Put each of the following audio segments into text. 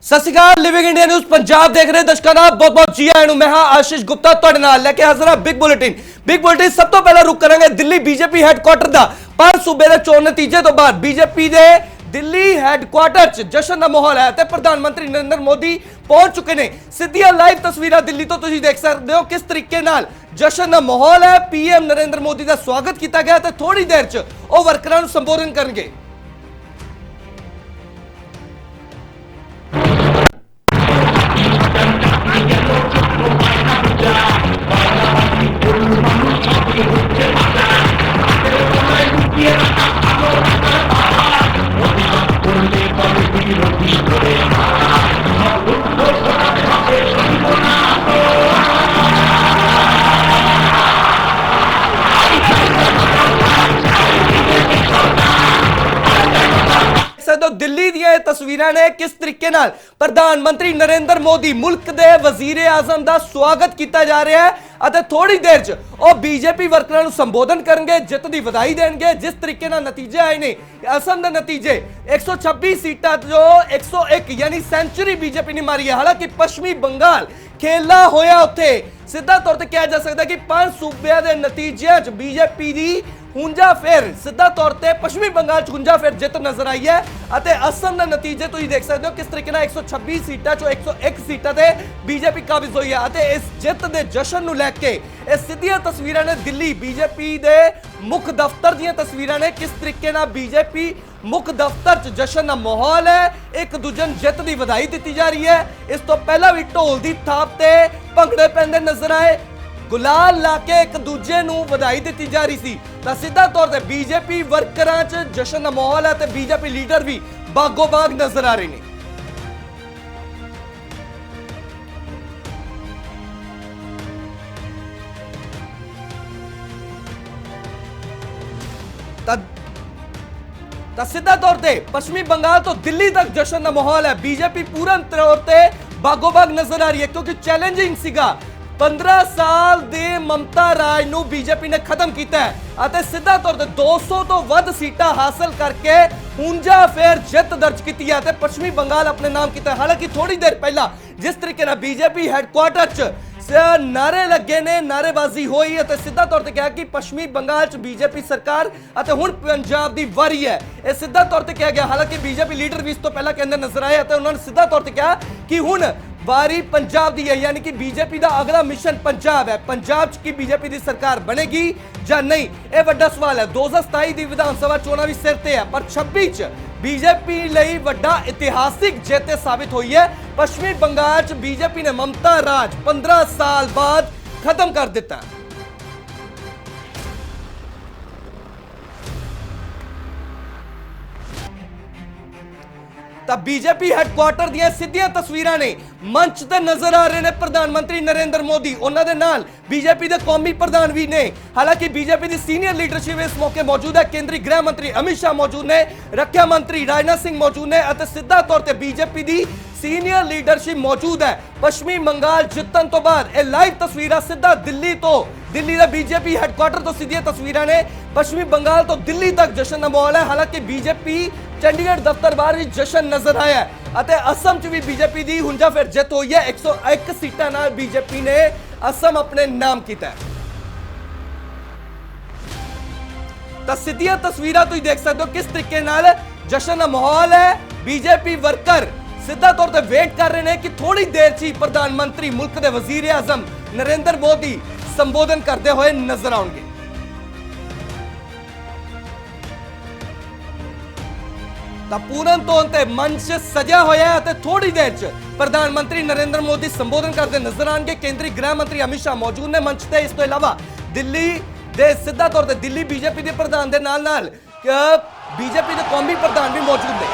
सत श्री अकाल। Living India news Punjab देख रहे दर्शकों का बहुत बहुत जी आया। मैं हाँ आशीष गुप्ता तुहाडे नाल लेके हाजिर हां बिग बुलेटिन। सब तो पहला रुख करेंगे दिल्ली बीजेपी हैडक्वार्टर का। पर सूबे के चोण नतीजे तो बाद बीजेपी के दिल्ली हैडक्वार्टर च जश्न का माहौल है। प्रधानमंत्री नरेंद्र मोदी पहुंच चुके हैं। सीधियां लाइव तस्वीर दिल्ली तो तुसीं देख सकते हो किस तरीके नाल जश्न का माहौल है। पीएम नरेंद्र मोदी का स्वागत किया गया तो थोड़ी देर च वो वर्करां नूं संबोधन करेंगे। दिल्ली दी तस्वीरां ने किस तरीके नाल प्रधानमंत्री नरेंद्र मोदी मुल्क के वजीर आजम का स्वागत किया जा रहा है। थोड़ी देर च वो बीजेपी वर्करां नूं संबोधन करेंगे, जित की बधाई देंगे। जिस तरीके नाल नतीजे आए ने असम के नतीजे 126 सीटां जो 101 यानी सेंचुरी बीजेपी ने मारी है। हालांकि पश्चिमी बंगाल खेला होया उत्थे सीधा तौर पर कहा जा सकता है कि 5 सूबे के नतीजे बीजेपी की हुंजा फेर सीधा तौर पर पश्चिमी बंगाल हुंजा फेर जित नजर आई है। असम के नतीजे तुसीं देख सकते हो किस तरीके 126 सीटां चो 101 सीटां ते बीजेपी काबिज हुई है। इस जित के जश्न नूं लैके सीधियां तस्वीरां ने दिल्ली बीजेपी के मुख दफ्तर दी तस्वीरां ने किस तरीके बीजेपी मुख दफ्तर च जश्न का माहौल है। एक दूजे नूं जित की बधाई दी जा रही है। इस तो पहला भी ढोल की थाप ते भंगड़े पैंदे नजर आए, गुलाल लाके एक दूजे नूं बधाई दी जा रही सी। सीधा तौर पर बीजेपी वर्करां च जश्न का माहौल है ते बीजेपी लीडर भी बागो बाग नजर आ रहे हैं। सीधा तौर पे पश्चिमी बंगाल तो दिल्ली तक जश्न का माहौल है। बीजेपी पूर्ण तौर पर बागोबाग नजर आ रही है क्योंकि चैलेंजिंग सीगा 15 साल दे ममता राज नूं बीजेपी ने खत्म किया है। सीधा तौर पर 200 तो वध सीटां हासिल करके हुंजा फेर जित दर्ज की है। पश्चिमी बंगाल अपने नाम किया। हालांकि थोड़ी देर पहला जिस तरीके ना बीजेपी हैडक्वार्टर च नारे लगे ने, नारेबाजी हुई है। सीधा तौर पर कहा कि पश्चिमी बंगाल च बीजेपी सरकार हुण पंजाब की वारी है, यह सीधा तौर पर कहा गया। हालांकि बीजेपी लीडर भी इस तो पहला कहते नजर आए तो उन्होंने सीधा तौर पर कहा कि हुण वारी पंजाब दी है, यानी कि बीजेपी का अगला मिशन पंजाब है। पंजाब की बीजेपी की सरकार बनेगी या नहीं, यह बड़ा सवाल है। 2027 की विधानसभा चोणां भी सिर ते है, पर 26 बीजेपी लई बड़ा इतिहासिक जित साबित हुई है। पश्चिमी बंगाल च बीजेपी ने ममता राज 15 साल बाद खत्म कर दिता। तब बीजेपी हैडक्वार्टर दी सीधियां तस्वीरां ने मंच ते नजर आ रहे हैं प्रधानमंत्री नरेंद्र मोदी, उन्होंने नाल बीजेपी के कौमी प्रधान भी ने। हालांकि बीजेपी की सीनियर लीडरशिप इस मौके मौजूद है। केंद्रीय गृह मंत्री अमित शाह मौजूद ने, रक्षा मंत्री राजनाथ सिंह मौजूद ने, सीधा तौर पर बीजेपी की सीनियर लीडरशिप मौजूद है। पश्चिमी बंगाल जितन तो बाद यह लाइव तस्वीर सीधा दिल्ली का बीजेपी हैडक्वार्टर तो सीधियां तस्वीरां ने पश्चिमी बंगाल तो दिल्ली तक जश्न का माहौल है। हालांकि बीजेपी चंडीगढ़ दफ्तर बाहर भी जश्न नजर आया है। असम च भी बीजेपी की हुंजा फिर जित हुई है। 101 सीटां नाल बीजेपी ने असम अपने नाम किया है। सीधियां तस्वीरां तुसीं देख सकते हो किस तरीके नाल जश्न का माहौल है। बीजेपी वर्कर सीधा तौर पर वेट कर रहे हैं कि थोड़ी देर ची प्रधानमंत्री मुल्क के वजीर आजम नरेंद्र मोदी संबोधन करते हुए नजर आएंगे। पूर्ण तौर पर मंच सजा होया है। थोड़ी देर च प्रधानमंत्री नरेंद्र मोदी संबोधन करते नजर आएंगे। केंद्रीय गृह मंत्री अमित शाह मौजूद ने मंच से। इस तो इलावा दिल्ली दे सीधा तौर पर दिल्ली बीजेपी के प्रधान के नाल बीजेपी के कौमी प्रधान भी मौजूद ने।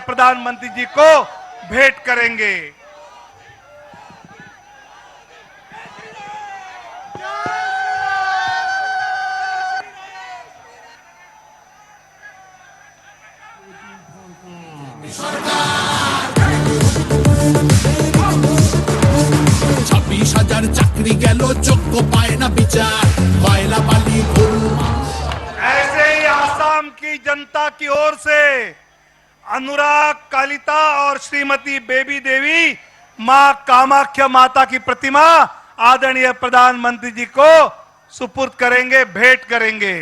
प्रधानमंत्री जी को भेंट करेंगे। চাকরি গেল যোগ্য পায় না বিচার কয়লা বালি গরু। ऐसे ही आसाम की जनता की ओर से अनुराग कालिता और श्रीमती बेबी देवी मां कामाख्या माता की प्रतिमा आदरणीय प्रधानमंत्री जी को सुपुर्द करेंगे, भेंट करेंगे।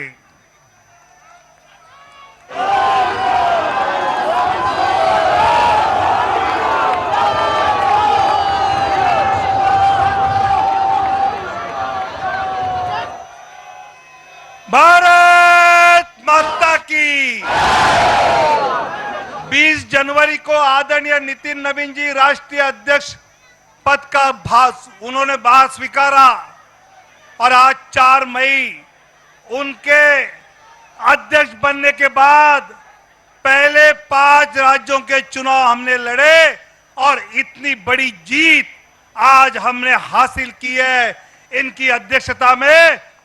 भारत माता की। 20 जनवरी को आदरणीय नितिन नवीन जी राष्ट्रीय अध्यक्ष पद का उन्होंने भार स्वीकारा और आज 4 मई उनके अध्यक्ष बनने के बाद पहले 5 राज्यों के चुनाव हमने लड़े और इतनी बड़ी जीत आज हमने हासिल की है। इनकी अध्यक्षता में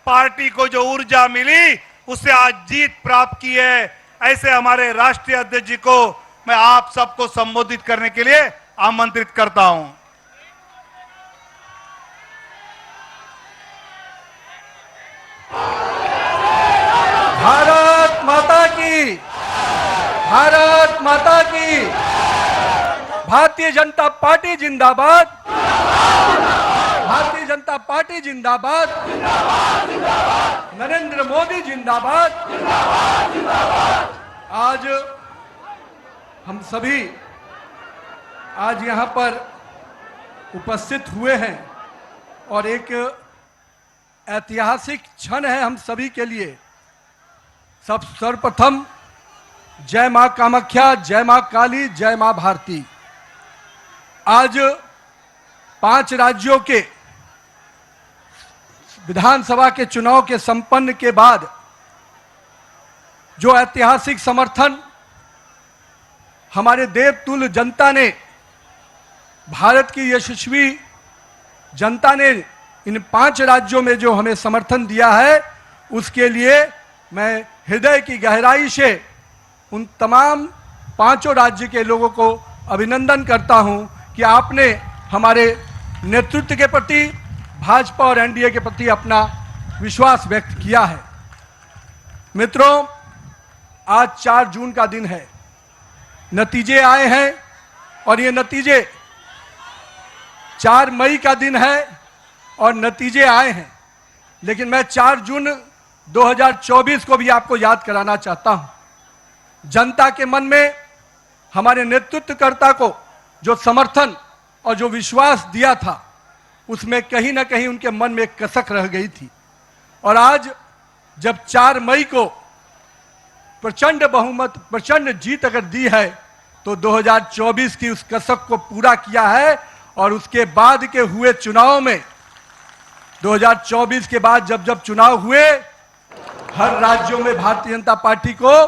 पार्टी को जो ऊर्जा मिली उससे आज जीत प्राप्त की है। ऐसे हमारे राष्ट्रीय अध्यक्ष जी को मैं आप सबको संबोधित करने के लिए आमंत्रित करता हूं। भारत माता की, भारत माता की। भारतीय जनता पार्टी जिंदाबाद, भारतीय जनता पार्टी जिंदाबाद, नरेंद्र मोदी जिंदाबाद। आज हम सभी आज यहाँ पर उपस्थित हुए हैं और एक ऐतिहासिक क्षण है हम सभी के लिए। सर्वप्रथम जय मां कामाख्या, जय मां काली, जय मां भारती। आज 5 राज्यों के विधानसभा के चुनाव के संपन्न के बाद जो ऐतिहासिक समर्थन हमारे देवतुल्य जनता ने, भारत की यशस्वी जनता ने इन 5 राज्यों में जो हमें समर्थन दिया है, उसके लिए मैं हृदय की गहराई से उन तमाम 5 राज्य के लोगों को अभिनंदन करता हूं कि आपने हमारे नेतृत्व के प्रति, भाजपा और एनडीए के प्रति अपना विश्वास व्यक्त किया है। मित्रों, आज 4 जून का दिन है, नतीजे आए हैं और ये नतीजे 4 मई का दिन है और नतीजे आए हैं। लेकिन मैं 4 जून 2024 को भी आपको याद कराना चाहता हूं। जनता के मन में हमारे नेतृत्वकर्ता को जो समर्थन और जो विश्वास दिया था, उसमें कहीं ना कहीं उनके मन में एक कसक रह गई थी। और आज जब 4 मई को प्रचंड बहुमत, प्रचंड जीत अगर दी है, तो 2024 की उस कसक को पूरा किया है। और उसके बाद के हुए चुनाव में, 2024 के बाद जब जब चुनाव हुए, हर राज्यों में भारतीय जनता पार्टी को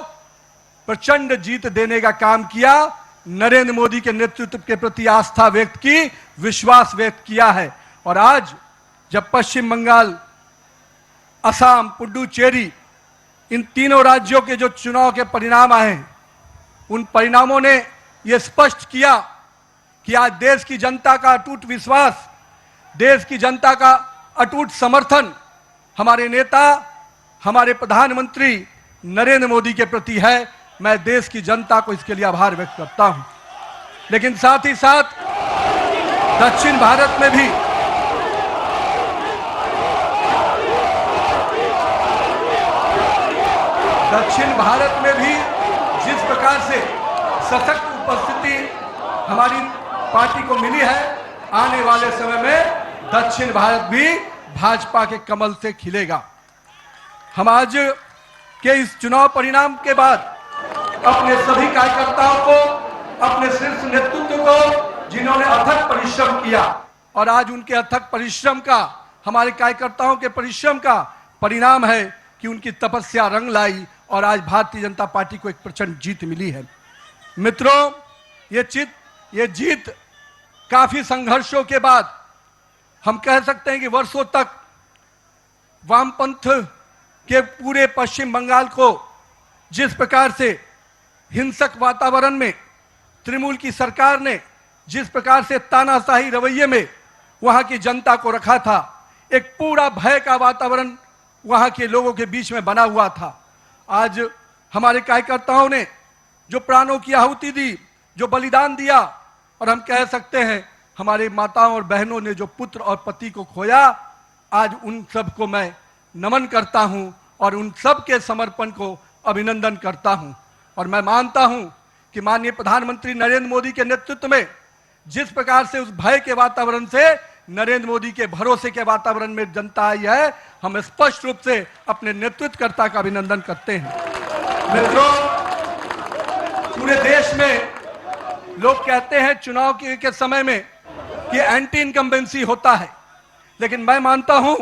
प्रचंड जीत देने का काम किया। नरेंद्र मोदी के नेतृत्व के प्रति आस्था व्यक्त की, विश्वास व्यक्त किया है। और आज जब पश्चिम बंगाल, असम, पुडुचेरी, इन तीनों राज्यों के जो चुनाव के परिणाम आए हैं, उन परिणामों ने यह स्पष्ट किया कि आज देश की जनता का अटूट विश्वास, देश की जनता का अटूट समर्थन हमारे नेता, हमारे प्रधानमंत्री नरेंद्र मोदी के प्रति है। मैं देश की जनता को इसके लिए आभार व्यक्त करता हूं। लेकिन साथ ही साथ दक्षिण भारत में भी जिस प्रकार से सशक्त उपस्थिति हमारी पार्टी को मिली है, आने वाले समय में दक्षिण भारत भी भाजपा के कमल से खिलेगा। हम आज के इस चुनाव परिणाम के बाद अपने सभी कार्यकर्ताओं को, अपने शीर्ष नेतृत्व को, जिन्होंने अथक परिश्रम किया, और आज उनके अथक परिश्रम का, हमारे कार्यकर्ताओं के परिश्रम का परिणाम है कि उनकी तपस्या रंग लाई और आज भारतीय जनता पार्टी को एक प्रचंड जीत मिली है। मित्रों, ये जीत काफी संघर्षों के बाद हम कह सकते हैं कि वर्षों तक वामपंथ के पूरे पश्चिम बंगाल को जिस प्रकार से हिंसक वातावरण में तृणमूल की सरकार ने जिस प्रकार से तानाशाही रवैये में वहां की जनता को रखा था, एक पूरा भय का वातावरण वहां के लोगों के बीच में बना हुआ था। आज हमारे कार्यकर्ताओं ने जो प्राणों की आहुति दी, जो बलिदान दिया, और हम कह सकते हैं हमारे माताओं और बहनों ने जो पुत्र और पति को खोया, आज उन सब को मैं नमन करता हूं और उन सब के समर्पण को अभिनंदन करता हूं। और मैं मानता हूं कि माननीय प्रधानमंत्री नरेंद्र मोदी के नेतृत्व में जिस प्रकार से उस भय के वातावरण से नरेंद्र मोदी के भरोसे के वातावरण में जनता आई है, हम स्पष्ट रूप से अपने नेतृत्वकर्ता का अभिनंदन करते हैं। मित्रों, पूरे देश में लोग कहते हैं चुनाव के समय में कि एंटी इनकम्बेंसी होता है, लेकिन मैं मानता हूं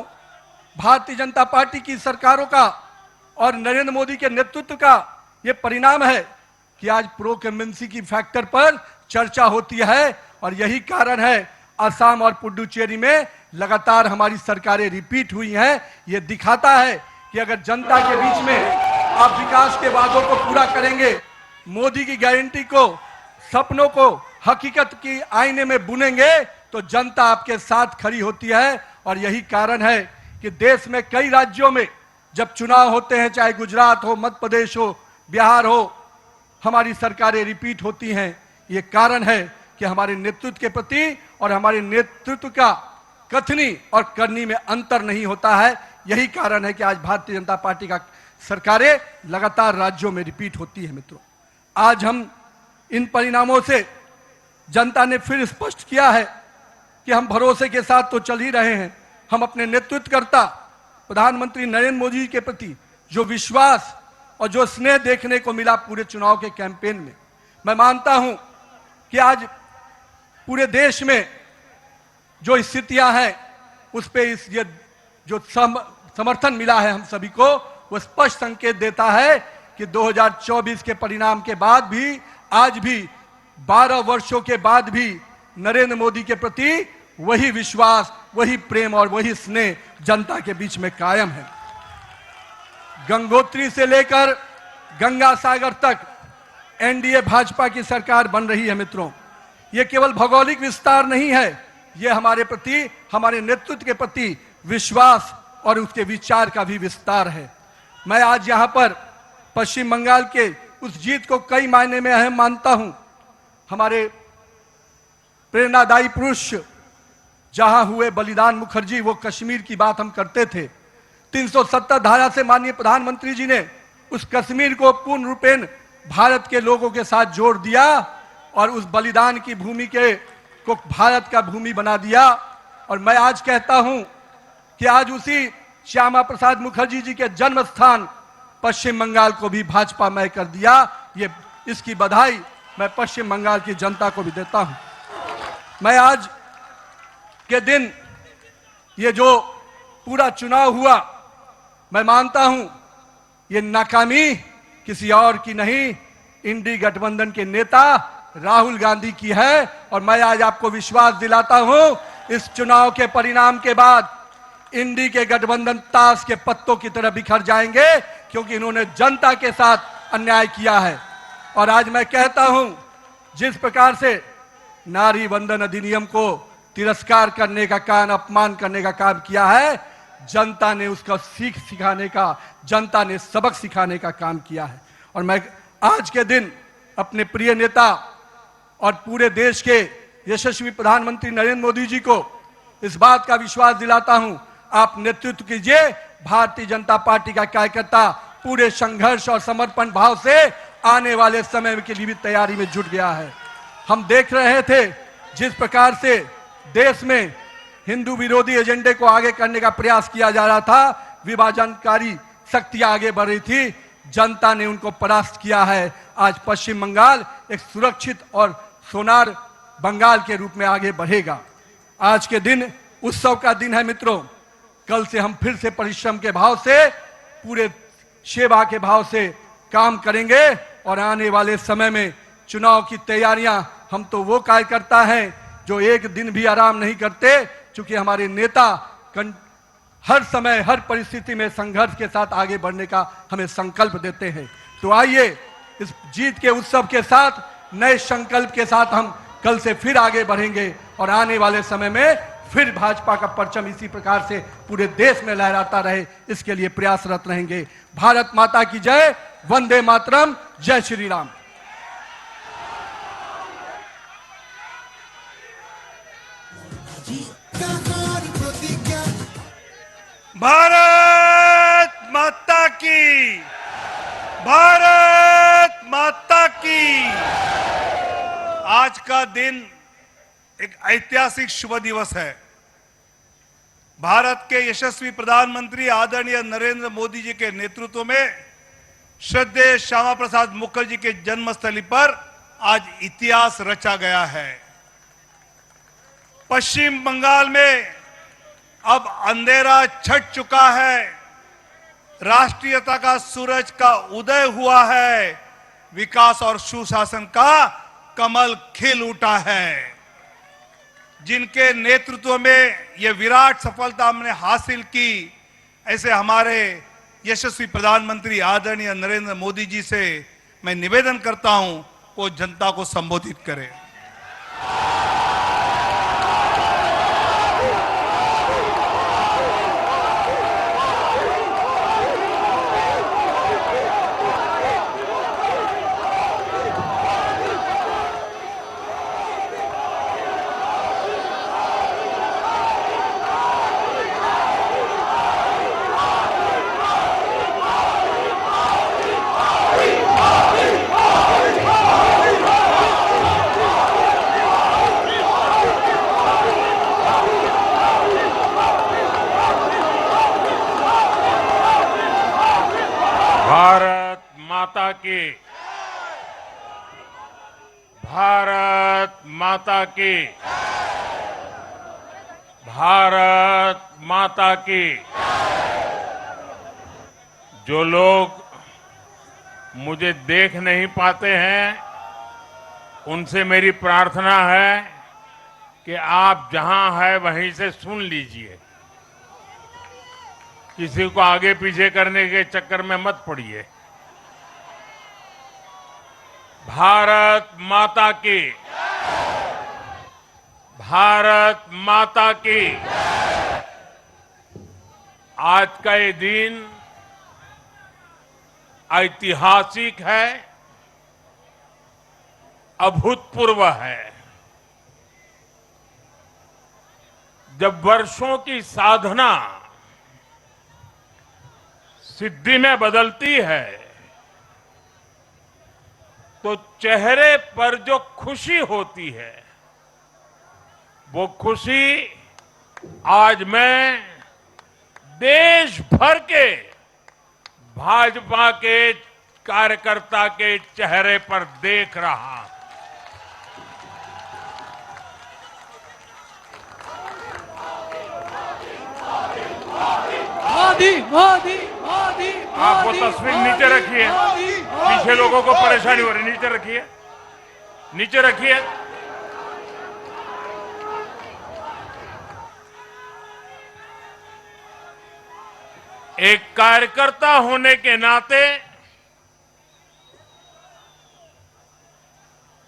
भारतीय जनता पार्टी की सरकारों का और नरेंद्र मोदी के नेतृत्व का यह परिणाम है कि आज प्रो इनकम्बेंसी की फैक्टर पर चर्चा होती है। और यही कारण है असम और पुडुचेरी में लगातार हमारी सरकारें रिपीट हुई हैं। यह दिखाता है कि अगर जनता के बीच में आप विकास के वादों को पूरा करेंगे, मोदी की गारंटी को, सपनों को हकीकत की आईने में बुनेंगे, तो जनता आपके साथ खड़ी होती है। और यही कारण है कि देश में कई राज्यों में जब चुनाव होते हैं, चाहे गुजरात हो, मध्य प्रदेश हो, बिहार हो, हमारी सरकारें रिपीट होती हैं। ये कारण है कि हमारे नेतृत्व के प्रति और हमारे नेतृत्व का कथनी और करनी में अंतर नहीं होता है। यही कारण है कि आज भारतीय जनता पार्टी का सरकारें लगातार राज्यों में रिपीट होती है। मित्रों, आज हम इन परिणामों से जनता ने फिर स्पष्ट किया है कि हम भरोसे के साथ तो चल ही रहे हैं। हम अपने नेतृत्वकर्ता प्रधानमंत्री नरेंद्र मोदी के प्रति जो विश्वास और जो स्नेह देखने को मिला पूरे चुनाव के कैंपेन में, मैं मानता हूं कि आज पूरे देश में जो स्थितियां हैं उस पे ये जो समर्थन मिला है हम सभी को, वो स्पष्ट संकेत देता है कि 2024 के परिणाम के बाद भी, आज भी 12 वर्षों के बाद भी नरेंद्र मोदी के प्रति वही विश्वास, वही प्रेम और वही स्नेह जनता के बीच में कायम है। गंगोत्री से लेकर गंगा सागर तक एनडीए भाजपा की सरकार बन रही है। मित्रों, यह केवल भौगोलिक विस्तार नहीं है, यह हमारे प्रति, हमारे नेतृत्व के प्रति विश्वास और उसके विचार का भी विस्तार है। मैं आज यहां पर पश्चिम बंगाल के उस जीत को कई मायने में अहम मानता हूं। हमारे प्रेरणादायी पुरुष जहां हुए बलिदान मुखर्जी, वो कश्मीर की बात हम करते थे। 370 धारा से माननीय प्रधानमंत्री जी ने उस कश्मीर को पूर्ण रूपेण भारत के लोगों के साथ जोड़ दिया और उस बलिदान की भूमि को भारत का भूमि बना दिया। और मैं आज कहता हूं कि आज उसी श्यामा प्रसाद मुखर्जी जी के जन्म स्थान पश्चिम बंगाल को भी भाजपामय कर दिया। ये इसकी बधाई मैं पश्चिम बंगाल की जनता को भी देता हूं। मैं आज के दिन ये जो पूरा चुनाव हुआ, मैं मानता हूं ये नाकामी किसी और की नहीं, इंडी गठबंधन के नेता राहुल गांधी की है। और मैं आज आपको विश्वास दिलाता हूं, इस चुनाव के परिणाम के बाद इंडी के गठबंधन ताश के पत्तों की तरह बिखर जाएंगे, क्योंकि इन्होंने जनता के साथ अन्याय किया है। और आज मैं कहता हूं, जिस प्रकार से नारी वंदन अधिनियम को तिरस्कार करने का काम, अपमान करने का काम किया है, जनता ने उसका सीख सिखाने का, जनता ने सबक सिखाने का काम किया है। और मैं आज के दिन अपने प्रिय नेता और पूरे देश के यशस्वी प्रधानमंत्री नरेंद्र मोदी जी को इस बात का विश्वास दिलाता हूं, आप नेतृत्व कीजिए। भारतीय जनता पार्टी का कार्यकर्ता पूरे संघर्ष और समर्पण भाव से आने वाले समय के लिए भी तैयारी में जुट गया है। हम देख रहे थे जिस प्रकार से देश में हिंदू विरोधी एजेंडे को आगे करने का प्रयास किया जा रहा था, विभाजनकारी शक्तियां आगे बढ़ रही थी, जनता ने उनको परास्त किया है। आज पश्चिम बंगाल एक सुरक्षित और सोनार बंगाल के रूप में आगे बढ़ेगा। आज के दिन उत्सव का दिन है मित्रों। कल से हम फिर से परिश्रम के भाव से, पूरे सेवा के भाव से काम करेंगे और आने वाले समय में चुनाव की तैयारियां हम तो वो कार्यकर्ता हैं जो एक दिन भी आराम नहीं करते, क्योंकि हमारे नेता हर समय हर परिस्थिति में संघर्ष के साथ आगे बढ़ने का हमें संकल्प देते हैं। तो आइए इस जीत के उत्सव के साथ, नए संकल्प के साथ हम कल से फिर आगे बढ़ेंगे और आने वाले समय में फिर भाजपा का परचम इसी प्रकार से पूरे देश में लहराता रहे, इसके लिए प्रयासरत रहेंगे। भारत माता की जय, वंदे मातरम, जय श्री राम। भारत माता की, भारत माता की। आज का दिन एक ऐतिहासिक शुभ दिवस है। भारत के यशस्वी प्रधानमंत्री आदरणीय नरेंद्र मोदी जी के नेतृत्व में श्रद्धेय श्यामा प्रसाद मुखर्जी के जन्मस्थली पर आज इतिहास रचा गया है। पश्चिम बंगाल में अब अंधेरा छट चुका है, राष्ट्रीयता का सूरज का उदय हुआ है, विकास और सुशासन का कमल खिल उठा है। जिनके नेतृत्व में यह विराट सफलता हमने हासिल की, ऐसे हमारे यशस्वी प्रधानमंत्री आदरणीय नरेंद्र मोदी जी से मैं निवेदन करता हूं, वो जनता को संबोधित करें। भारत माता की, भारत माता की, भारत माता की। जो लोग मुझे देख नहीं पाते हैं, उनसे मेरी प्रार्थना है कि आप जहां हैं वहीं से सुन लीजिए, किसी को आगे पीछे करने के चक्कर में मत पड़िए। भारत माता की, भारत माता की। आज का ये दिन ऐतिहासिक है, अभूतपूर्व है। जब वर्षों की साधना सिद्धि में बदलती है, तो चेहरे पर जो खुशी होती है, वो खुशी आज मैं देश भर के भाजपा के कार्यकर्ता के चेहरे पर देख रहा हूं। मोदी मोदी मोदी। आप वो तस्वीर नीचे रखिए, पीछे लोगों को परेशानी हो रही, नीचे रखिए, नीचे रखिए। एक कार्यकर्ता होने के नाते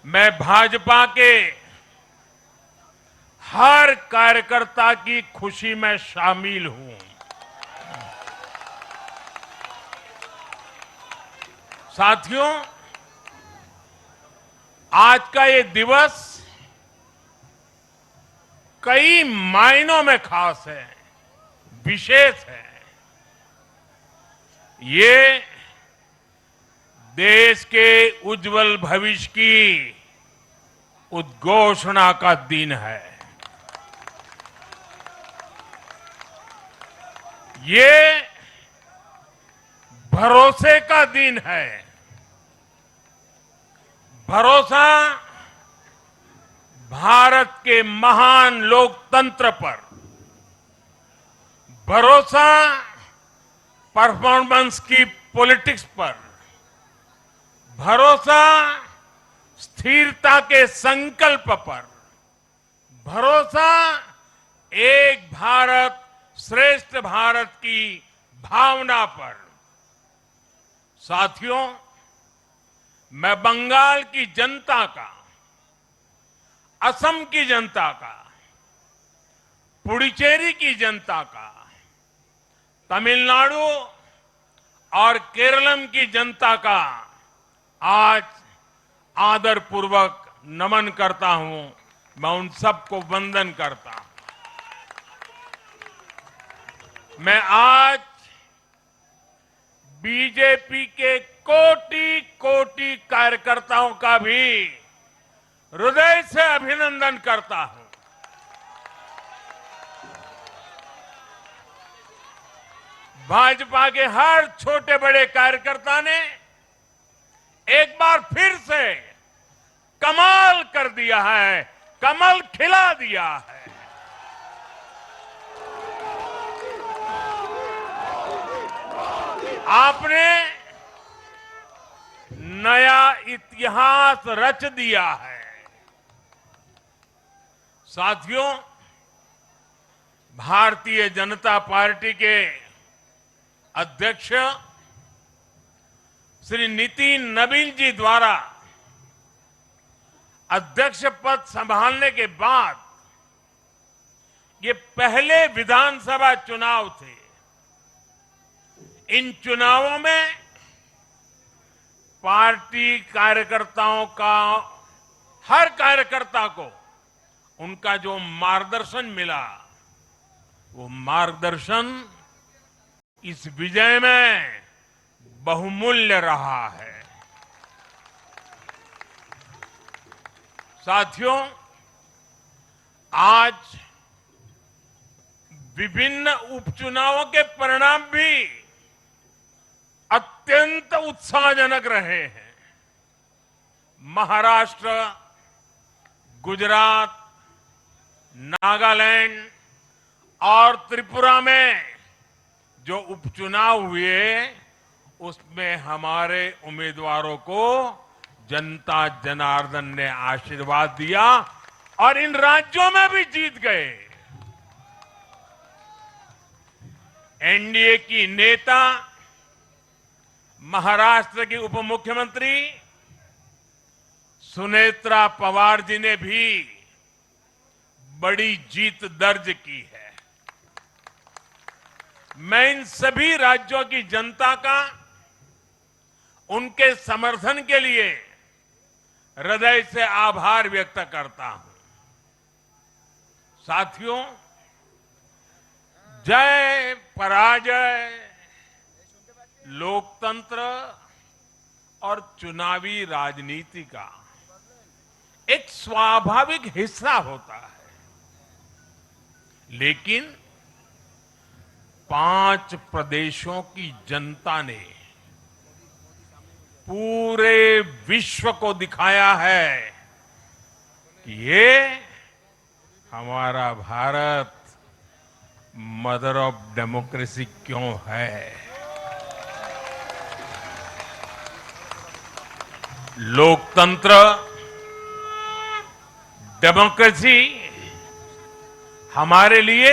मैं भाजपा के हर कार्यकर्ता की खुशी में शामिल हूं। साथियों, आज का ये दिवस कई मायनों में खास है, विशेष है। ये देश के उज्जवल भविष्य की उद्घोषणा का दिन है। ये भरोसे का दिन है। भरोसा भारत के महान लोकतंत्र पर, भरोसा परफॉर्मेंस की पॉलिटिक्स पर, भरोसा स्थिरता के संकल्प पर, भरोसा एक भारत श्रेष्ठ भारत की भावना पर। साथियों, मैं बंगाल की जनता का, असम की जनता का, पुडुचेरी की जनता का, तमिलनाडु और केरलम की जनता का आज आदरपूर्वक नमन करता हूं। मैं उन सबको वंदन करता हूं। मैं आज बीजेपी के कोटि कोटि कार्यकर्ताओं का भी हृदय से अभिनंदन करता हूं। भाजपा के हर छोटे बड़े कार्यकर्ता ने एक बार फिर से कमाल कर दिया है, कमल खिला दिया है। आपने नया इतिहास रच दिया है। साथियों, भारतीय जनता पार्टी के अध्यक्ष श्री नितिन नवीन जी द्वारा अध्यक्ष पद संभालने के बाद ये पहले विधानसभा चुनाव थे। इन चुनावों में पार्टी कार्यकर्ताओं का, हर कार्यकर्ता को उनका जो मार्गदर्शन मिला, वो मार्गदर्शन इस विजय में बहुमूल्य रहा है। साथियों, आज विभिन्न उपचुनावों के परिणाम भी अत्यंत उत्साहजनक रहे हैं। महाराष्ट्र, गुजरात, नागालैंड और त्रिपुरा में जो उपचुनाव हुए, उसमें हमारे उम्मीदवारों को जनता जनार्दन ने आशीर्वाद दिया और इन राज्यों में भी जीत गए। एनडीए की नेता, महाराष्ट्र की उप मुख्यमंत्री सुनेत्रा पवार जी ने भी बड़ी जीत दर्ज की है। मैं इन सभी राज्यों की जनता का उनके समर्थन के लिए हृदय से आभार व्यक्त करता हूं। साथियों, जय पराजय लोकतंत्र और चुनावी राजनीति का एक स्वाभाविक हिस्सा होता है, लेकिन 5 प्रदेशों की जनता ने पूरे विश्व को दिखाया है कि ये हमारा भारत मदर ऑफ डेमोक्रेसी क्यों है। लोकतंत्र, डेमोक्रेसी हमारे लिए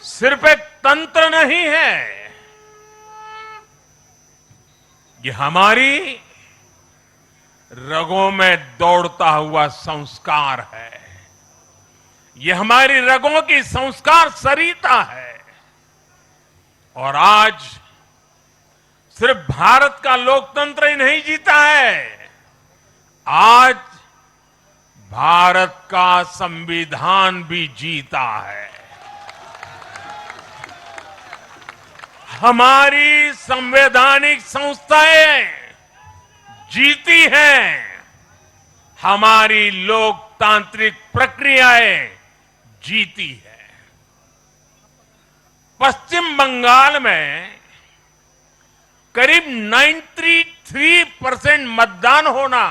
सिर्फ एक तंत्र नहीं है, ये हमारी रगों में दौड़ता हुआ संस्कार है। ये हमारी रगों की संस्कार सरिता है। और आज सिर्फ भारत का लोकतंत्र ही नहीं जीता है, आज भारत का संविधान भी जीता है। हमारी संवैधानिक संस्थाएं जीती हैं, हमारी लोकतांत्रिक प्रक्रियाएं जीती है। पश्चिम बंगाल में करीब 93% मतदान होना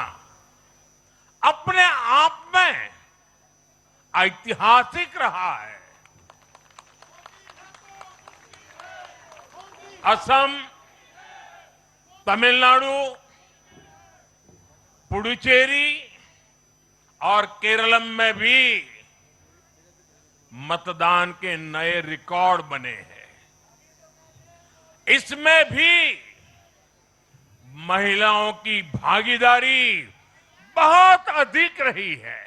अपने आप में ऐतिहासिक रहा है। असम, तमिलनाडु, पुडुचेरी और केरलम में भी मतदान के नए रिकॉर्ड बने हैं। इसमें भी महिलाओं की भागीदारी बहुत अधिक रही है।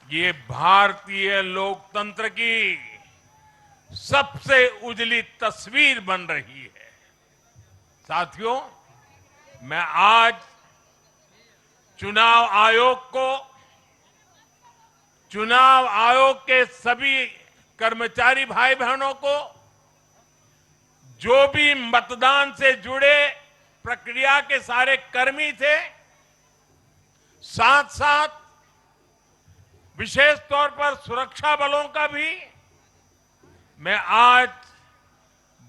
ये भारतीय लोकतंत्र की सबसे उजली तस्वीर बन रही है। साथियों, मैं आज चुनाव आयोग के सभी कर्मचारी भाई बहनों को, जो भी मतदान से जुड़े प्रक्रिया के सारे कर्मी थे, साथ साथ विशेष तौर पर सुरक्षा बलों का भी मैं आज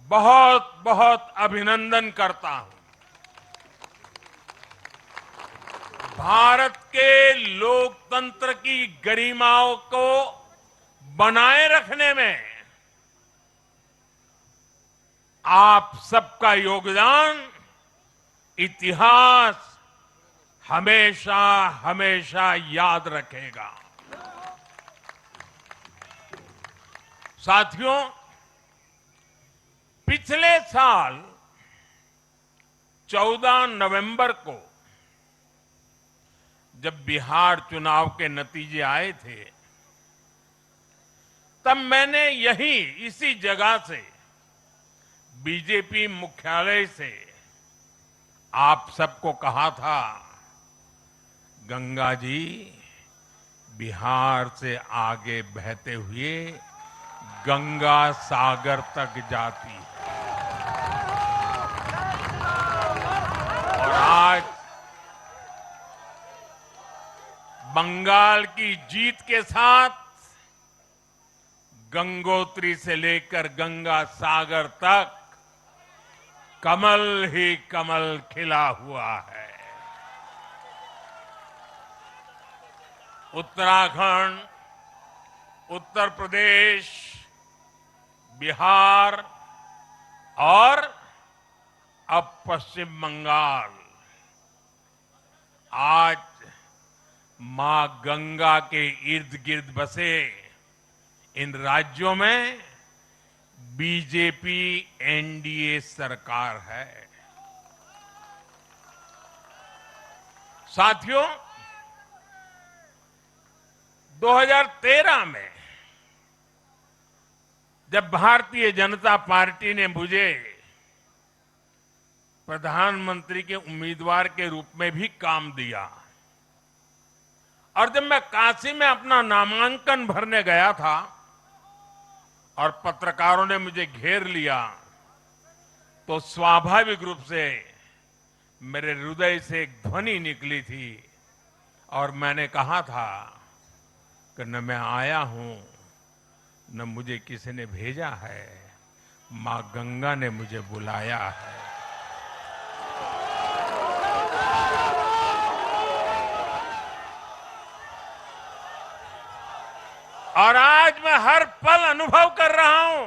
बहुत बहुत अभिनंदन करता हूं। भारत के लोकतंत्र की गरिमाओं को बनाए रखने में आप सबका योगदान इतिहास हमेशा हमेशा याद रखेगा। साथियों, पिछले साल 14 नवंबर को जब बिहार चुनाव के नतीजे आए थे, तब मैंने इसी जगह से बीजेपी मुख्यालय से आप सबको कहा था, गंगा जी बिहार से आगे बहते हुए गंगा सागर तक जाती है। और आज बंगाल की जीत के साथ गंगोत्री से लेकर गंगा सागर तक कमल ही कमल खिला हुआ है। उत्तराखंड, उत्तर प्रदेश, बिहार और अब पश्चिम बंगाल आज मां गंगा के इर्द गिर्द बसे इन राज्यों में बीजेपी एनडीए सरकार है। साथियों, 2013 में जब भारतीय जनता पार्टी ने मुझे प्रधानमंत्री के उम्मीदवार के रूप में भी काम दिया और जब मैं काशी में अपना नामांकन भरने गया था और पत्रकारों ने मुझे घेर लिया, तो स्वाभाविक रूप से मेरे हृदय से एक ध्वनि निकली थी और मैंने कहा था कि न मैं आया हूं, न मुझे किसी ने भेजा है, मां गंगा ने मुझे बुलाया है। और आज मैं हर पल अनुभव कर रहा हूं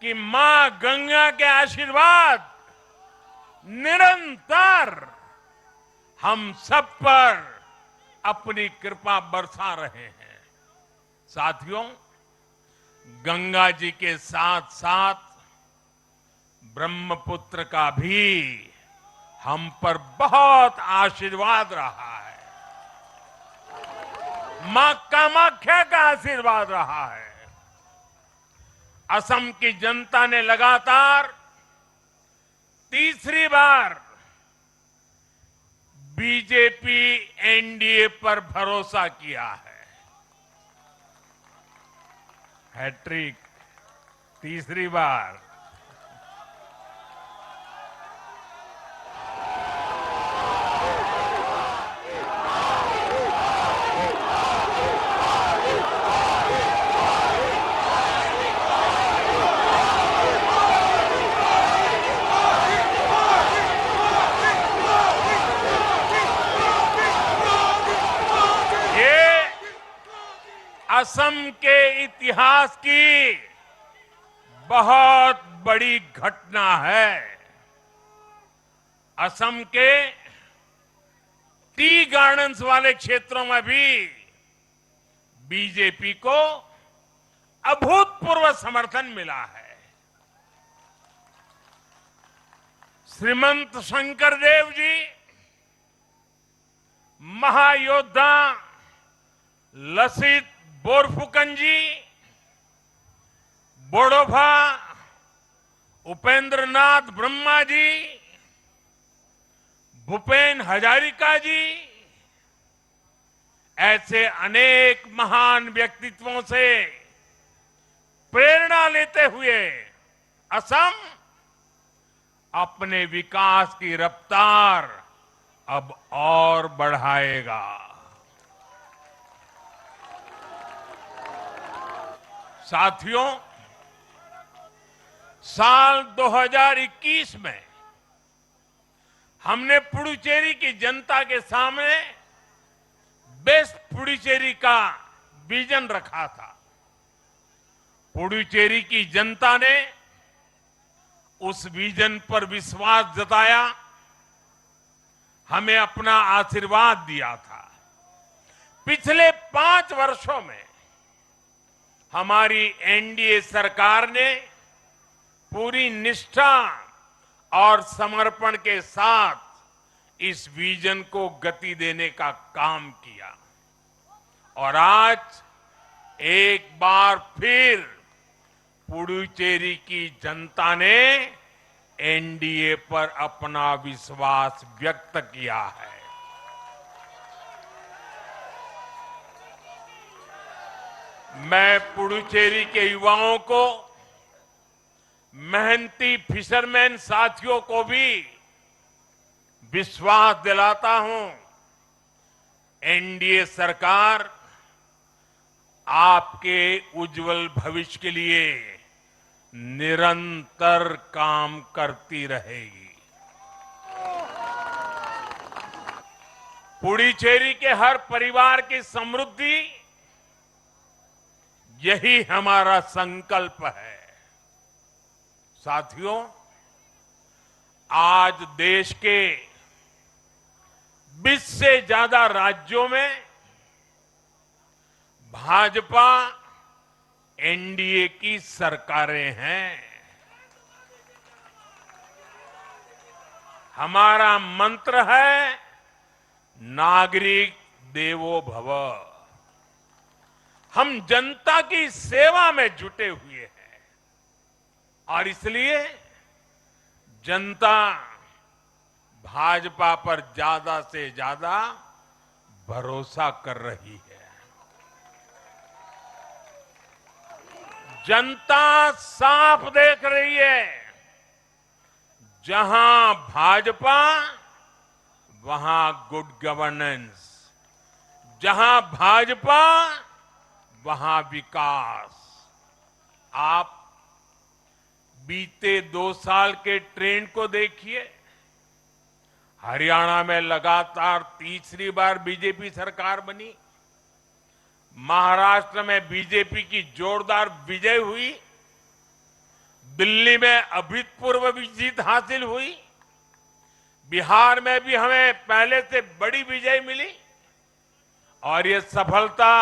कि मां गंगा के आशीर्वाद निरंतर हम सब पर अपनी कृपा बरसा रहे हैं। साथियों, गंगा जी के साथ साथ ब्रह्मपुत्र का भी हम पर बहुत आशीर्वाद रहा है। मां कामाख्या का आशीर्वाद रहा है। असम की जनता ने लगातार तीसरी बार बीजेपी एनडीए पर भरोसा किया है। हैट्रिक, तीसरी बार। असम के इतिहास की बहुत बड़ी घटना है। असम के टी गार्डन्स वाले क्षेत्रों में भी बीजेपी को अभूतपूर्व समर्थन मिला है। श्रीमंत शंकरदेव जी, महायोद्धा लसित बोरफुकन जी, बोडोफा उपेंद्र नाथ ब्रह्मा जी, भूपेन हजारिका जी, ऐसे अनेक महान व्यक्तित्वों से प्रेरणा लेते हुए असम अपने विकास की रफ्तार अब और बढ़ाएगा। साथियों, साल 2021 में हमने पुडुचेरी की जनता के सामने बेस्ट पुडुचेरी का विजन रखा था। पुडुचेरी की जनता ने उस विजन पर विश्वास जताया, हमें अपना आशीर्वाद दिया था। पिछले 5 वर्षों में हमारी एनडीए सरकार ने पूरी निष्ठा और समर्पण के साथ इस विजन को गति देने का काम किया और आज एक बार फिर पुडुचेरी की जनता ने एनडीए पर अपना विश्वास व्यक्त किया है। मैं पुडुचेरी के युवाओं को, मेहनती फिशरमैन साथियों को भी विश्वास दिलाता हूं, एनडीए सरकार आपके उज्जवल भविष्य के लिए निरंतर काम करती रहेगी। पुडुचेरी के हर परिवार की समृद्धि, यही हमारा संकल्प है। साथियों, आज देश के 20 से ज्यादा राज्यों में भाजपा एनडीए की सरकारें हैं। हमारा मंत्र है नागरिक देवो भव। हम जनता की सेवा में जुटे हुए हैं और इसलिए जनता भाजपा पर ज्यादा से ज्यादा भरोसा कर रही है। जनता साफ देख रही है, जहां भाजपा वहां गुड गवर्नेंस, जहां भाजपा वहां विकास। आप बीते 2 साल के ट्रेंड को देखिए। हरियाणा में लगातार तीसरी बार बीजेपी सरकार बनी, महाराष्ट्र में बीजेपी की जोरदार विजय हुई, दिल्ली में अभूतपूर्व जीत हासिल हुई, बिहार में भी हमें पहले से बड़ी विजय मिली और ये सफलता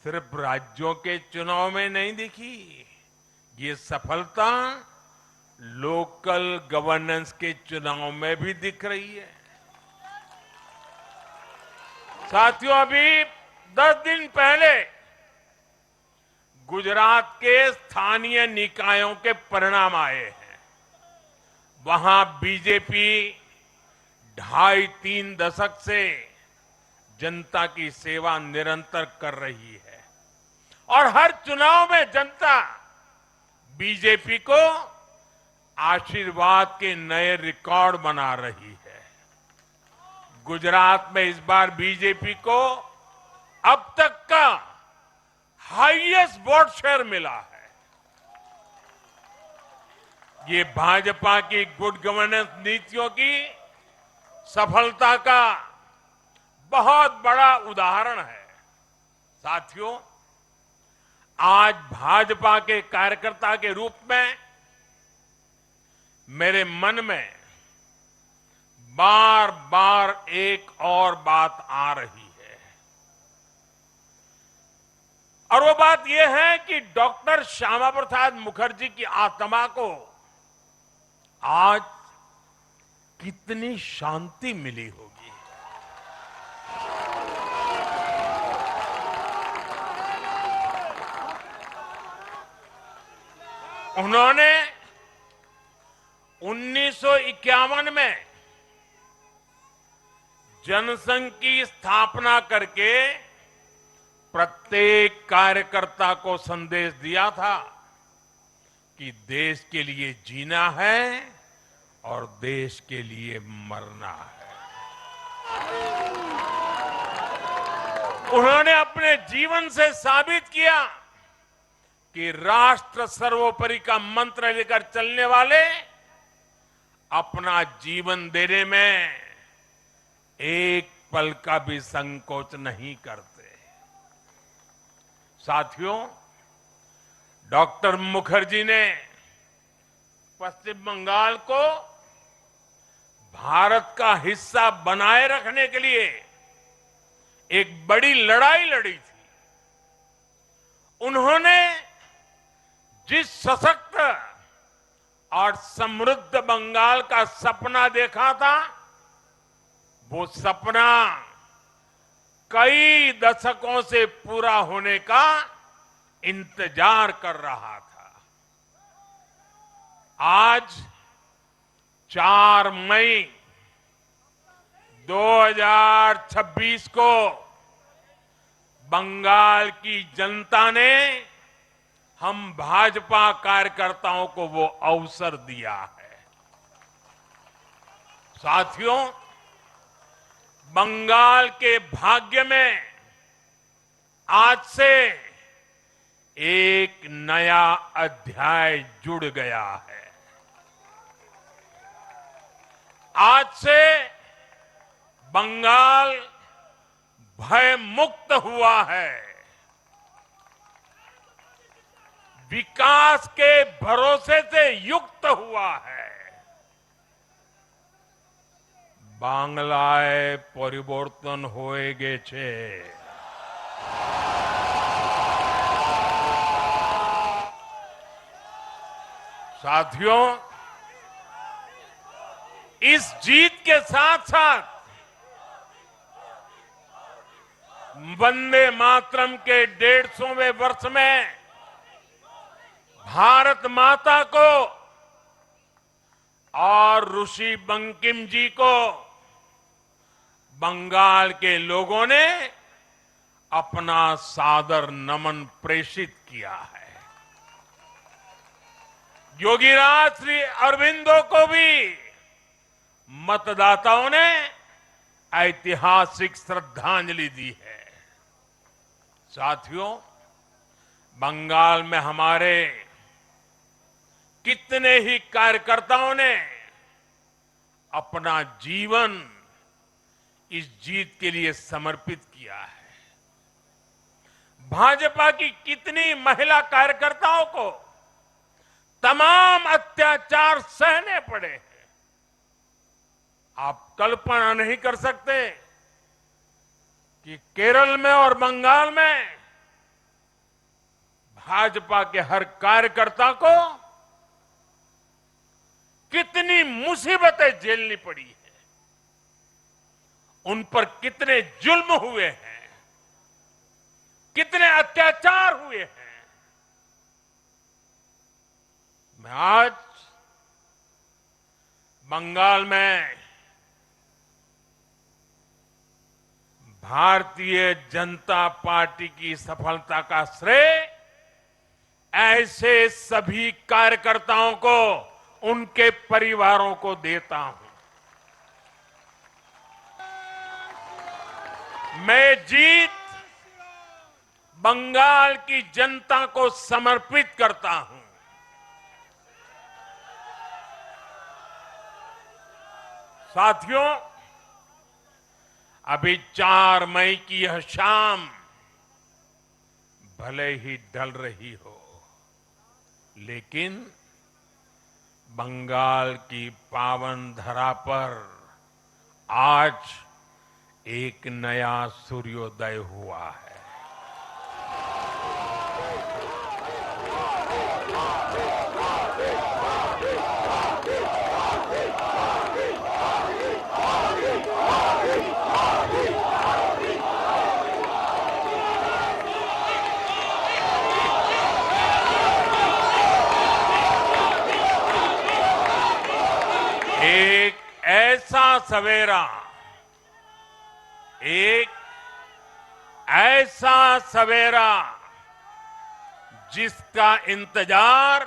सिर्फ राज्यों के चुनाव में नहीं दिखी, ये सफलता लोकल गवर्नेंस के चुनाव में भी दिख रही है। साथियों, अभी 10 दिन पहले गुजरात के स्थानीय निकायों के परिणाम आए हैं। वहां बीजेपी 2.5-3 दशक से जनता की सेवा निरंतर कर रही है और हर चुनाव में जनता बीजेपी को आशीर्वाद के नए रिकॉर्ड बना रही है। गुजरात में इस बार बीजेपी को अब तक का हाईएस्ट वोट शेयर मिला है। ये भाजपा की गुड गवर्नेंस नीतियों की सफलता का बहुत बड़ा उदाहरण है। साथियों, आज भाजपा के कार्यकर्ता के रूप में मेरे मन में बार बार एक और बात आ रही है, और वो बात यह है कि डॉक्टर श्यामा प्रसाद मुखर्जी की आत्मा को आज कितनी शांति मिली होगी। उन्होंने 1951 में जनसंघ की स्थापना करके प्रत्येक कार्यकर्ता को संदेश दिया था कि देश के लिए जीना है और देश के लिए मरना है। उन्होंने अपने जीवन से साबित किया कि राष्ट्र सर्वोपरि का मंत्र लेकर चलने वाले अपना जीवन देने में एक पल का भी संकोच नहीं करते। साथियों, डॉक्टर मुखर्जी ने पश्चिम बंगाल को भारत का हिस्सा बनाए रखने के लिए एक बड़ी लड़ाई लड़ी थी। उन्होंने जिस सशक्त और समृद्ध बंगाल का सपना देखा था, वो सपना कई दशकों से पूरा होने का इंतजार कर रहा था। आज 4 मई 2026 को बंगाल की जनता ने हम भाजपा कार्यकर्ताओं को वो अवसर दिया है। साथियों, बंगाल के भाग्य में आज से एक नया अध्याय जुड़ गया है। आज से बंगाल भय मुक्त हुआ है, विकास के भरोसे से युक्त हुआ है। বাংলায় পরিবর্তন হয়ে গেছে। साथियों, इस जीत के साथ साथ वंदे मातरम के 150वें वर्ष में भारत माता को और ऋषि बंकिम जी को बंगाल के लोगों ने अपना सादर नमन प्रेषित किया है। योगीराज श्री अरविंदो को भी मतदाताओं ने ऐतिहासिक श्रद्धांजलि दी है। साथियों, बंगाल में हमारे कितने ही कार्यकर्ताओं ने अपना जीवन इस जीत के लिए समर्पित किया है। भाजपा की कितनी महिला कार्यकर्ताओं को तमाम अत्याचार सहने पड़े हैं। आप कल्पना नहीं कर सकते कि केरल में और बंगाल में भाजपा के हर कार्यकर्ता को कितनी मुसीबतें झेलनी पड़ी है, उन पर कितने जुल्म हुए हैं, कितने अत्याचार हुए हैं। मैं आज बंगाल में भारतीय जनता पार्टी की सफलता का श्रेय ऐसे सभी कार्यकर्ताओं को, उनके परिवारों को देता हूं। मैं जीत बंगाल की जनता को समर्पित करता हूं। साथियों, अभी 4 मई की यह शाम भले ही ढल रही हो, लेकिन बंगाल की पावन धरा पर आज एक नया सूर्योदय हुआ है। एक ऐसा सवेरा, एक ऐसा सवेरा जिसका इंतजार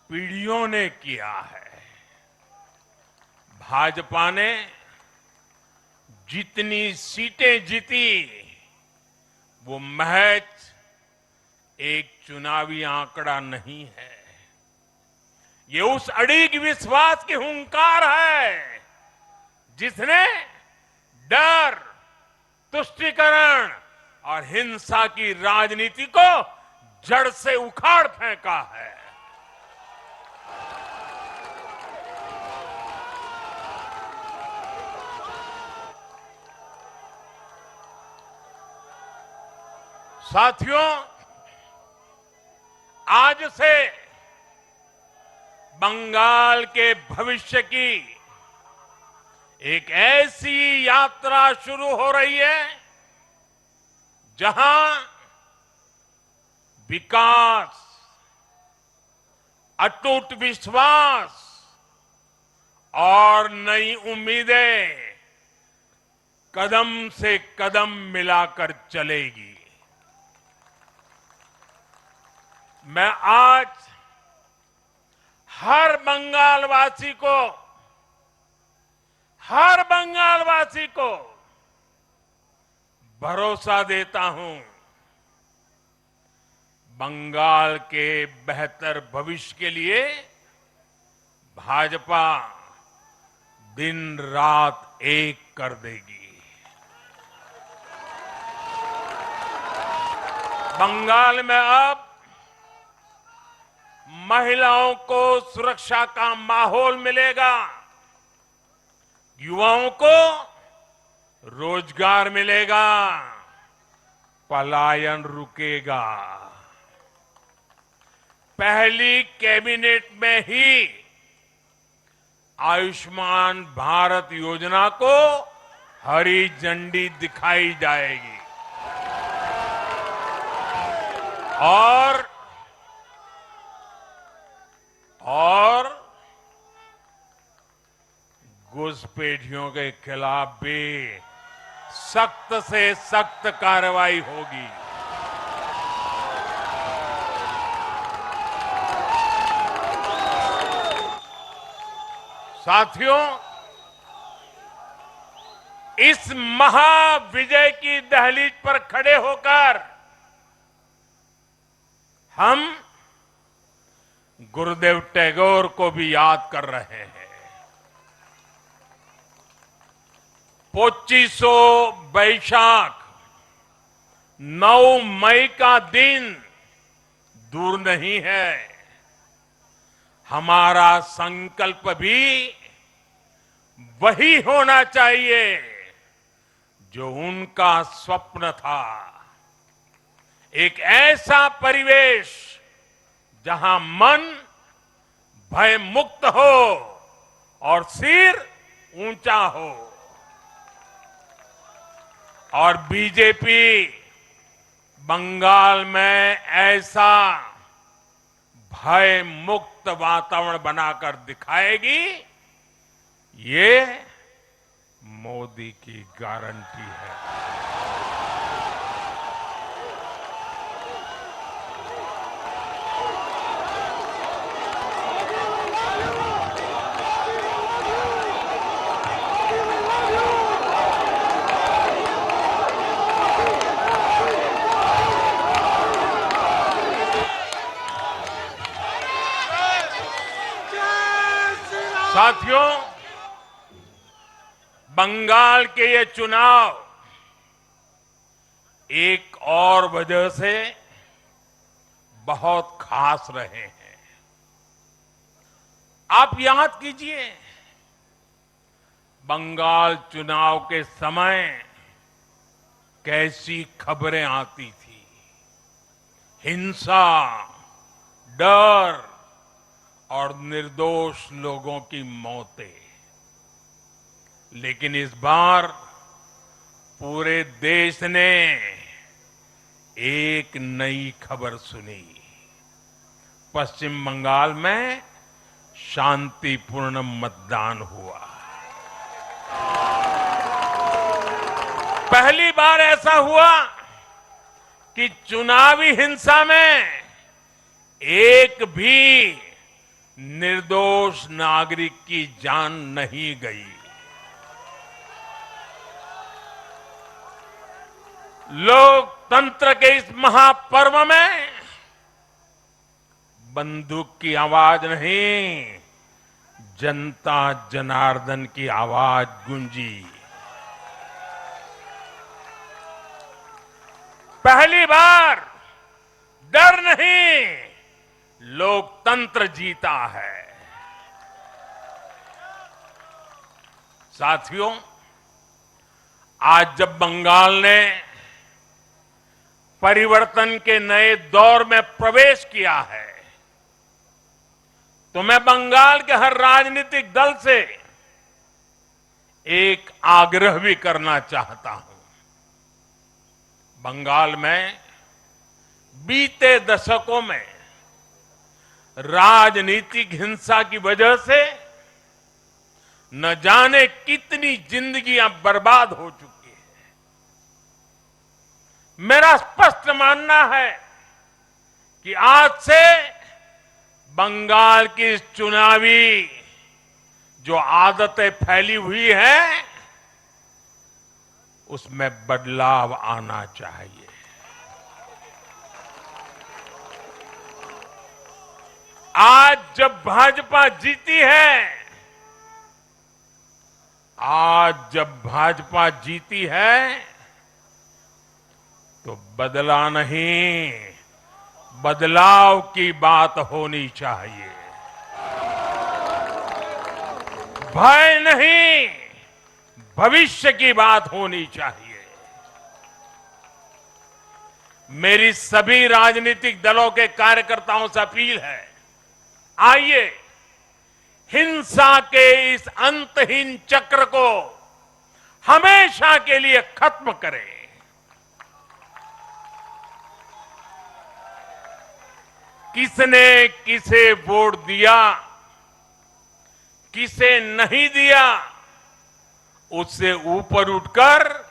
पीढ़ियों ने किया है। भाजपा ने जितनी सीटें जीती वो महज एक चुनावी आंकड़ा नहीं है, ये उस अड़िग विश्वास की हुंकार है जिसने डर, तुष्टीकरण और हिंसा की राजनीति को जड़ से उखाड़ फेंका है। साथियों, आज से बंगाल के भविष्य की एक ऐसी यात्रा शुरू हो रही है जहां विकास, अटूट विश्वास और नई उम्मीदें कदम से कदम मिलाकर चलेगी। मैं आज हर बंगालवासी को भरोसा देता हूं, बंगाल के बेहतर भविष्य के लिए भाजपा दिन रात एक कर देगी। बंगाल में अब महिलाओं को सुरक्षा का माहौल मिलेगा, युवाओं को रोजगार मिलेगा, पलायन रुकेगा। पहली कैबिनेट में ही आयुष्मान भारत योजना को हरी झंडी दिखाई जाएगी और घुसपैठियों के खिलाफ भी सख्त से सख्त कार्रवाई होगी। साथियों, इस महाविजय की दहलीज पर खड़े होकर हम गुरुदेव टैगोर को भी याद कर रहे हैं। 25 बैशाख 9 मई का दिन दूर नहीं है। हमारा संकल्प भी वही होना चाहिए जो उनका स्वप्न था। एक ऐसा परिवेश जहां मन भय मुक्त हो और सिर ऊंचा हो। और बीजेपी बंगाल में ऐसा भय मुक्त वातावरण बनाकर दिखाएगी, ये मोदी की गारंटी है। साथियों, बंगाल के ये चुनाव एक और वजह से बहुत खास रहे हैं। आप याद कीजिए, बंगाल चुनाव के समय कैसी खबरें आती थी। हिंसा, डर और निर्दोष लोगों की मौतें। लेकिन इस बार पूरे देश ने एक नई खबर सुनी। पश्चिम बंगाल में शांतिपूर्ण मतदान हुआ। पहली बार ऐसा हुआ कि चुनावी हिंसा में एक भी निर्दोष नागरिक की जान नहीं गई। लोकतंत्र के इस महापर्व में बंदूक की आवाज नहीं, जनता जनार्दन की आवाज गूंजी। पहली बार डर नहीं, लोकतंत्र जीता है। साथियों, आज जब बंगाल ने परिवर्तन के नए दौर में प्रवेश किया है, तो मैं बंगाल के हर राजनीतिक दल से एक आग्रह भी करना चाहता हूं। बंगाल में बीते दशकों में राजनीतिक हिंसा की वजह से न जाने कितनी जिंदगियां बर्बाद हो चुकी हैं। मेरा स्पष्ट मानना है कि आज से बंगाल की इस चुनावी जो आदतें फैली हुई हैं, उसमें बदलाव आना चाहिए। आज जब भाजपा जीती है, तो बदला नहीं, बदलाव की बात होनी चाहिए। भय नहीं, भविष्य की बात होनी चाहिए। मेरी सभी राजनीतिक दलों के कार्यकर्ताओं से अपील है, आइए हिंसा के इस अंतहीन चक्र को हमेशा के लिए खत्म करें। किसने किसे वोट दिया, किसे नहीं दिया, उससे ऊपर उठकर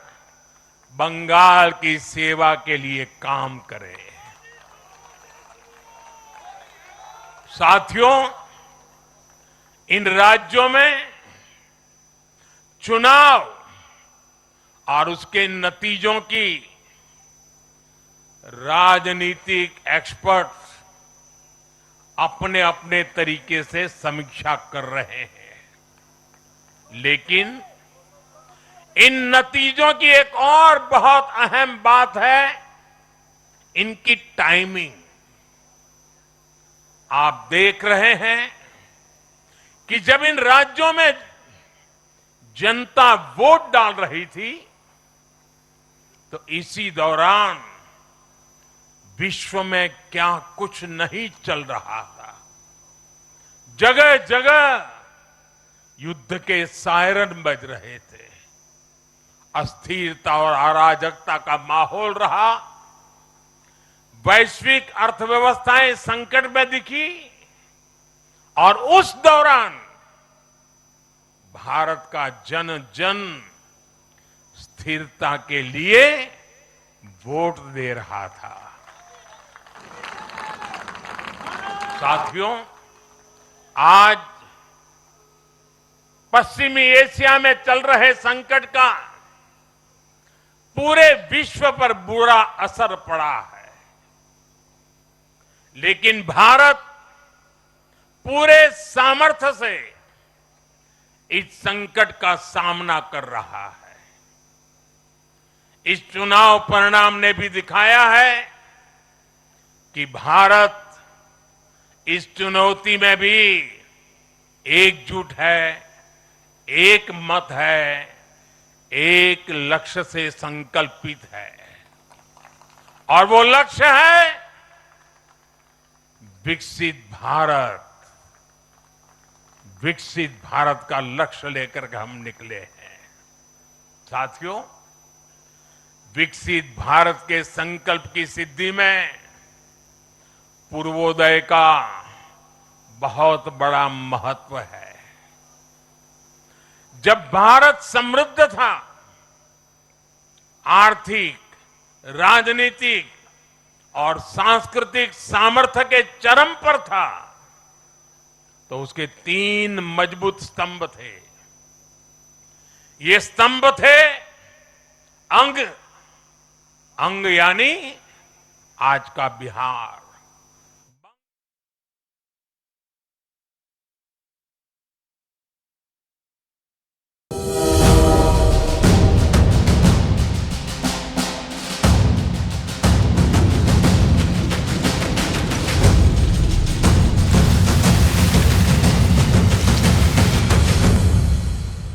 बंगाल की सेवा के लिए काम करें। साथियों, इन राज्यों में चुनाव और उसके नतीजों की राजनीतिक एक्सपर्ट्स अपने अपने तरीके से समीक्षा कर रहे हैं। लेकिन इन नतीजों की एक और बहुत अहम बात है, इनकी टाइमिंग। आप देख रहे हैं कि जब इन राज्यों में जनता वोट डाल रही थी, तो इसी दौरान विश्व में क्या कुछ नहीं चल रहा था। जगह जगह युद्ध के सायरन बज रहे थे। अस्थिरता और अराजकता का माहौल रहा। वैश्विक अर्थव्यवस्थाएं संकट में दिखी और उस दौरान भारत का जन जन स्थिरता के लिए वोट दे रहा था। साथियों, आज पश्चिमी एशिया में चल रहे संकट का पूरे विश्व पर बुरा असर पड़ा है। लेकिन भारत पूरे सामर्थ्य से इस संकट का सामना कर रहा है। इस चुनाव परिणाम ने भी दिखाया है कि भारत इस चुनौती में भी एकजुट है, एक मत है, एक लक्ष्य से संकल्पित है और वो लक्ष्य है विकसित भारत। विकसित भारत का लक्ष्य लेकर के हम निकले हैं। साथियों, विकसित भारत के संकल्प की सिद्धि में पूर्वोदय का बहुत बड़ा महत्व है। जब भारत समृद्ध था, आर्थिक, राजनीतिक और सांस्कृतिक सामर्थ्य के चरम पर था, तो उसके 3 मजबूत स्तंभ थे। ये स्तंभ थे अंग यानी आज का बिहार,